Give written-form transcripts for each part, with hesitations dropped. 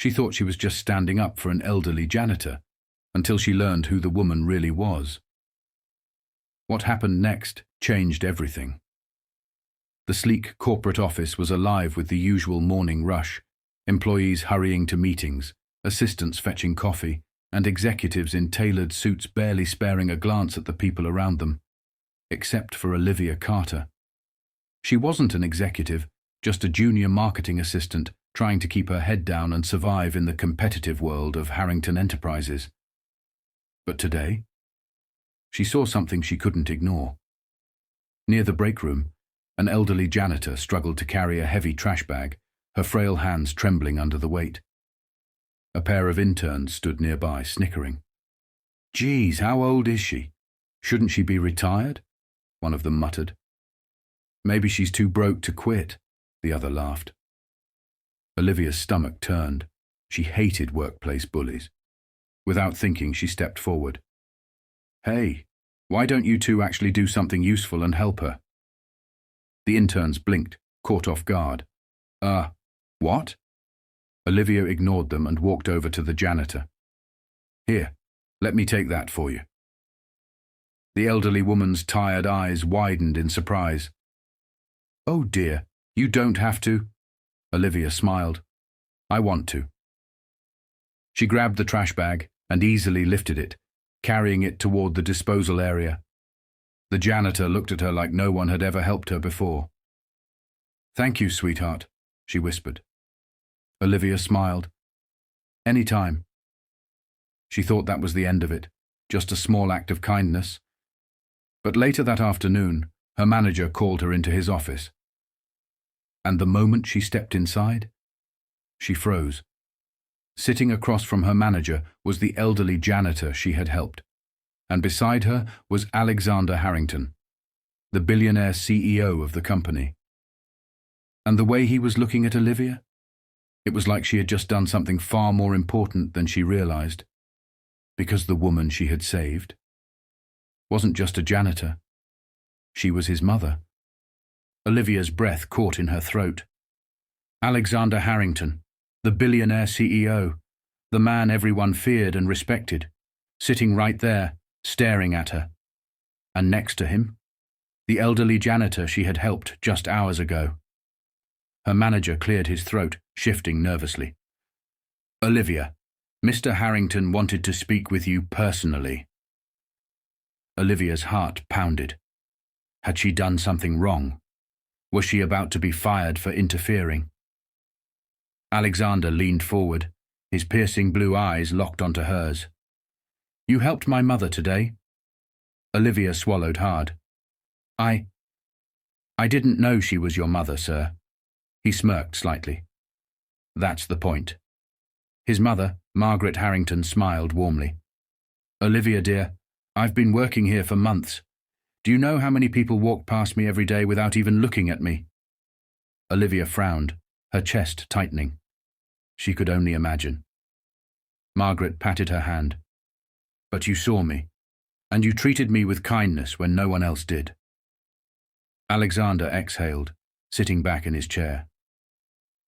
She thought she was just standing up for an elderly janitor, until she learned who the woman really was. What happened next changed everything. The sleek corporate office was alive with the usual morning rush, employees hurrying to meetings, assistants fetching coffee, and executives in tailored suits barely sparing a glance at the people around them, except for Olivia Carter. She wasn't an executive, just a junior marketing assistant trying to keep her head down and survive in the competitive world of Harrington Enterprises. But today, she saw something she couldn't ignore. Near the break room, an elderly janitor struggled to carry a heavy trash bag, her frail hands trembling under the weight. A pair of interns stood nearby, snickering. "Geez, how old is she? Shouldn't she be retired?" one of them muttered. "Maybe she's too broke to quit," the other laughed. Olivia's stomach turned. She hated workplace bullies. Without thinking, she stepped forward. "Hey, why don't you two actually do something useful and help her?" The interns blinked, caught off guard. What?" Olivia ignored them and walked over to the janitor. "Here, let me take that for you." The elderly woman's tired eyes widened in surprise. "Oh dear, you don't have to." Olivia smiled. "I want to." She grabbed the trash bag and easily lifted it, carrying it toward the disposal area. The janitor looked at her like no one had ever helped her before. "Thank you, sweetheart," she whispered. Olivia smiled. "Anytime." She thought that was the end of it, just a small act of kindness. But later that afternoon, her manager called her into his office. And the moment she stepped inside, she froze. Sitting across from her manager was the elderly janitor she had helped, and beside her was Alexander Harrington, the billionaire CEO of the company. And the way he was looking at Olivia, it was like she had just done something far more important than she realized, because the woman she had saved wasn't just a janitor. She was his mother. Olivia's breath caught in her throat. Alexander Harrington, the billionaire CEO, the man everyone feared and respected, sitting right there, staring at her. And next to him, the elderly janitor she had helped just hours ago. Her manager cleared his throat, shifting nervously. "Olivia, Mr. Harrington wanted to speak with you personally." Olivia's heart pounded. Had she done something wrong? Was she about to be fired for interfering? Alexander leaned forward, his piercing blue eyes locked onto hers. "You helped my mother today?" Olivia swallowed hard. I didn't know she was your mother, sir." He smirked slightly. "That's the point." His mother, Margaret Harrington, smiled warmly. "Olivia, dear, I've been working here for months. Do you know how many people walk past me every day without even looking at me?" Olivia frowned, her chest tightening. She could only imagine. Margaret patted her hand. "But you saw me, and you treated me with kindness when no one else did." Alexander exhaled, sitting back in his chair.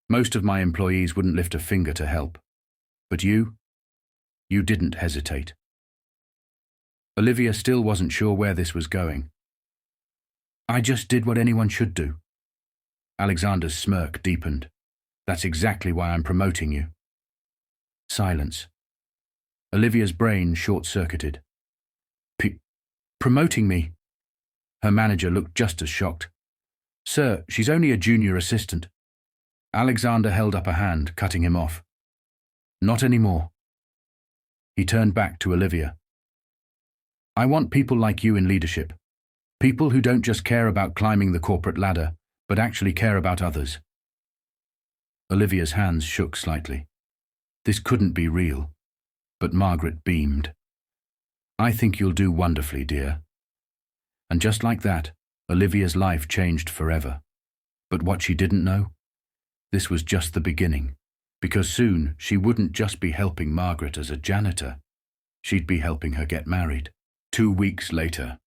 "Most of my employees wouldn't lift a finger to help. But you didn't hesitate." Olivia still wasn't sure where this was going. "I just did what anyone should do." Alexander's smirk deepened. "That's exactly why I'm promoting you." Silence. Olivia's brain short-circuited. Promoting me?" Her manager looked just as shocked. "Sir, she's only a junior assistant." Alexander held up a hand, cutting him off. "Not anymore." He turned back to Olivia. "I want people like you in leadership. People who don't just care about climbing the corporate ladder, but actually care about others." Olivia's hands shook slightly. This couldn't be real, but Margaret beamed. "I think you'll do wonderfully, dear." And just like that, Olivia's life changed forever. But what she didn't know? This was just the beginning, because soon she wouldn't just be helping Margaret as a janitor. She'd be helping her get married. 2 weeks later.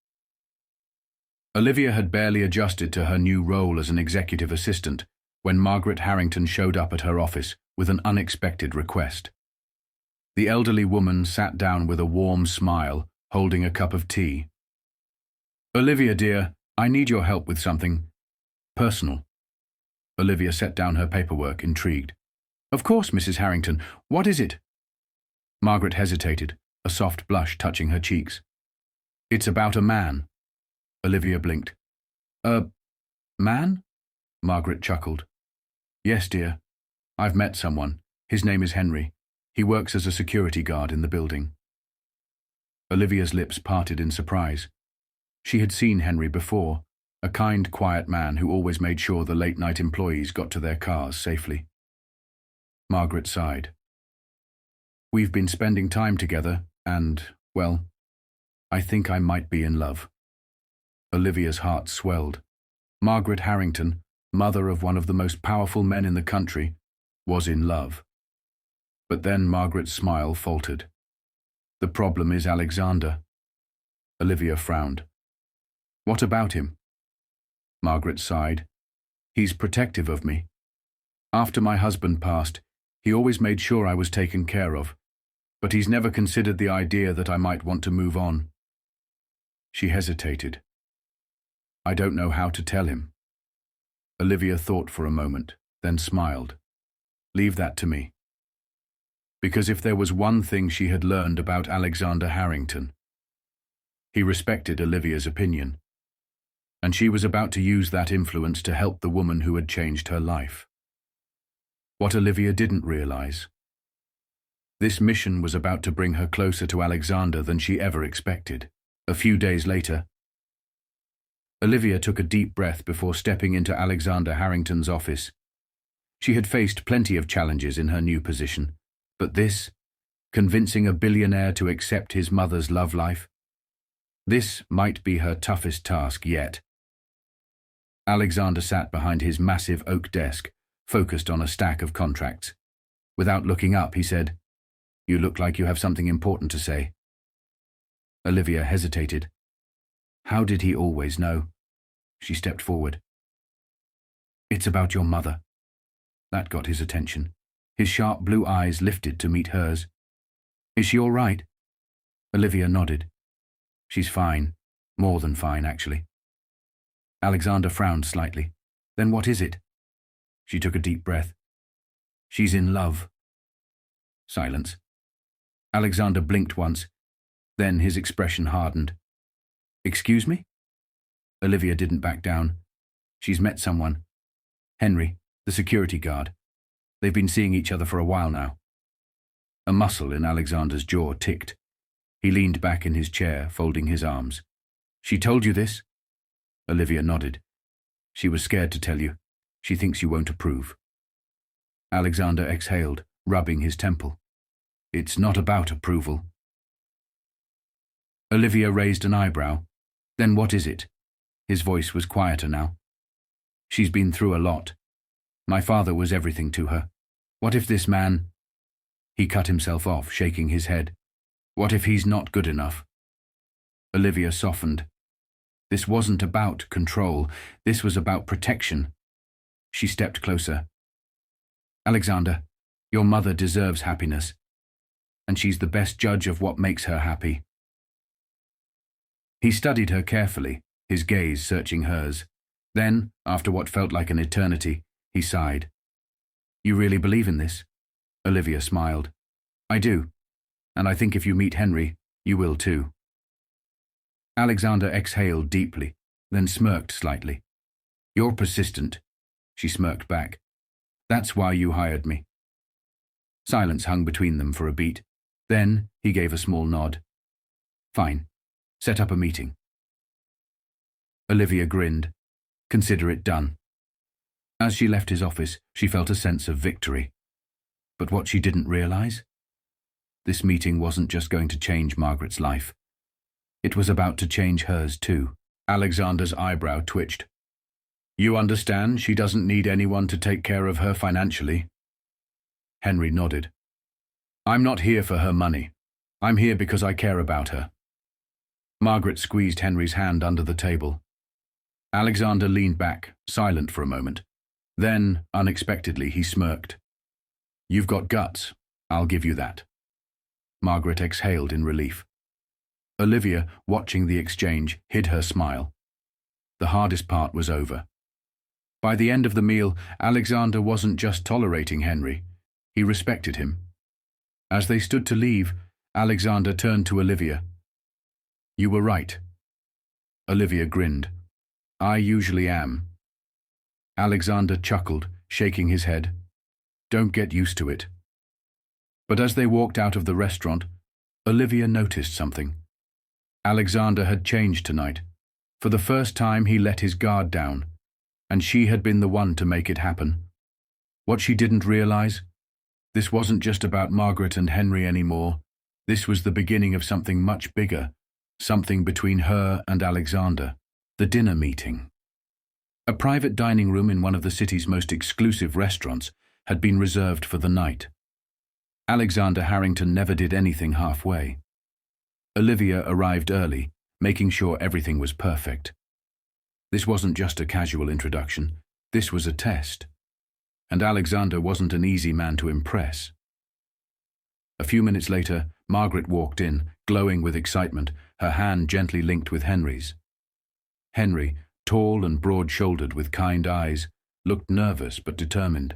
Olivia had barely adjusted to her new role as an executive assistant when Margaret Harrington showed up at her office with an unexpected request. The elderly woman sat down with a warm smile, holding a cup of tea. "Olivia, dear, I need your help with something personal." Olivia set down her paperwork, intrigued. "Of course, Mrs. Harrington. What is it?" Margaret hesitated, a soft blush touching her cheeks. "It's about a man." Olivia blinked. "A man?" Margaret chuckled. "Yes, dear. I've met someone. His name is Henry. He works as a security guard in the building." Olivia's lips parted in surprise. She had seen Henry before, a kind, quiet man who always made sure the late-night employees got to their cars safely. Margaret sighed. "We've been spending time together, and, well, I think I might be in love." Olivia's heart swelled. Margaret Harrington, mother of one of the most powerful men in the country, was in love. But then Margaret's smile faltered. "The problem is Alexander." Olivia frowned. "What about him?" Margaret sighed. "He's protective of me. After my husband passed, he always made sure I was taken care of, but he's never considered the idea that I might want to move on." She hesitated. "I don't know how to tell him." Olivia thought for a moment, then smiled. "Leave that to me." Because if there was one thing she had learned about Alexander Harrington, he respected Olivia's opinion, and she was about to use that influence to help the woman who had changed her life. What Olivia didn't realize: this mission was about to bring her closer to Alexander than she ever expected. A few days later, Olivia took a deep breath before stepping into Alexander Harrington's office. She had faced plenty of challenges in her new position, but this, convincing a billionaire to accept his mother's love life, this might be her toughest task yet. Alexander sat behind his massive oak desk, focused on a stack of contracts. Without looking up, he said, "You look like you have something important to say." Olivia hesitated. How did he always know? She stepped forward. "It's about your mother." That got his attention. His sharp blue eyes lifted to meet hers. "Is she all right?" Olivia nodded. "She's fine. More than fine, actually." Alexander frowned slightly. "Then what is it?" She took a deep breath. "She's in love." Silence. Alexander blinked once. Then his expression hardened. "Excuse me?" Olivia didn't back down. "She's met someone. Henry, the security guard. They've been seeing each other for a while now." A muscle in Alexander's jaw ticked. He leaned back in his chair, folding his arms. "She told you this?" Olivia nodded. "She was scared to tell you. She thinks you won't approve." Alexander exhaled, rubbing his temple. "It's not about approval." Olivia raised an eyebrow. "Then what is it?" His voice was quieter now. "She's been through a lot. My father was everything to her. What if this man—" He cut himself off, shaking his head. "What if he's not good enough?" Olivia softened. This wasn't about control. This was about protection. She stepped closer. "Alexander, your mother deserves happiness, and she's the best judge of what makes her happy." He studied her carefully, his gaze searching hers. Then, after what felt like an eternity, he sighed. "You really believe in this?" Olivia smiled. "I do, and I think if you meet Henry, you will too." Alexander exhaled deeply, then smirked slightly. "You're persistent," she smirked back. "That's why you hired me." Silence hung between them for a beat. Then he gave a small nod. "Fine. Set up a meeting." Olivia grinned. "Consider it done." As she left his office, she felt a sense of victory. But what she didn't realize? This meeting wasn't just going to change Margaret's life. It was about to change hers too. Alexander's eyebrow twitched. "You understand she doesn't need anyone to take care of her financially?" Henry nodded. "I'm not here for her money. I'm here because I care about her." Margaret squeezed Henry's hand under the table. Alexander leaned back, silent for a moment. Then, unexpectedly, he smirked. You've got guts, I'll give you that. Margaret exhaled in relief. Olivia, watching the exchange, hid her smile. The hardest part was over. By the end of the meal, Alexander wasn't just tolerating Henry, he respected him. As they stood to leave, Alexander turned to Olivia. You were right. Olivia grinned. I usually am. Alexander chuckled, shaking his head. Don't get used to it. But as they walked out of the restaurant, Olivia noticed something. Alexander had changed tonight. For the first time he let his guard down, and she had been the one to make it happen. What she didn't realize? This wasn't just about Margaret and Henry anymore. This was the beginning of something much bigger, something between her and Alexander, the dinner meeting. A private dining room in one of the city's most exclusive restaurants had been reserved for the night. Alexander Harrington never did anything halfway. Olivia arrived early, making sure everything was perfect. This wasn't just a casual introduction, this was a test. And Alexander wasn't an easy man to impress. A few minutes later, Margaret walked in, glowing with excitement, her hand gently linked with Henry's. Henry, tall and broad-shouldered with kind eyes, looked nervous but determined.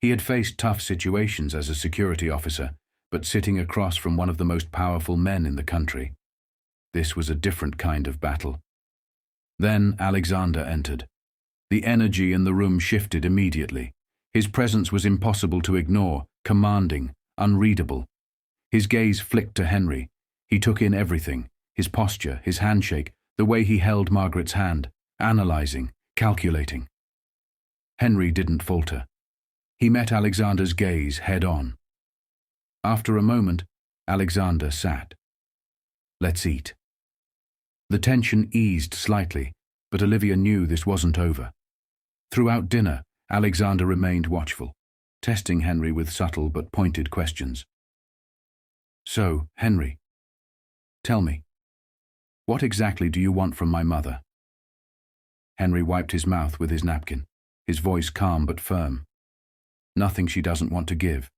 He had faced tough situations as a security officer, but sitting across from one of the most powerful men in the country. This was a different kind of battle. Then Alexander entered. The energy in the room shifted immediately. His presence was impossible to ignore, commanding, unreadable. His gaze flicked to Henry. He took in everything, his posture, his handshake, the way he held Margaret's hand, analyzing, calculating. Henry didn't falter. He met Alexander's gaze head-on. After a moment, Alexander sat. Let's eat. The tension eased slightly, but Olivia knew this wasn't over. Throughout dinner, Alexander remained watchful, testing Henry with subtle but pointed questions. So, Henry, tell me, what exactly do you want from my mother? Henry wiped his mouth with his napkin, his voice calm but firm. Nothing she doesn't want to give.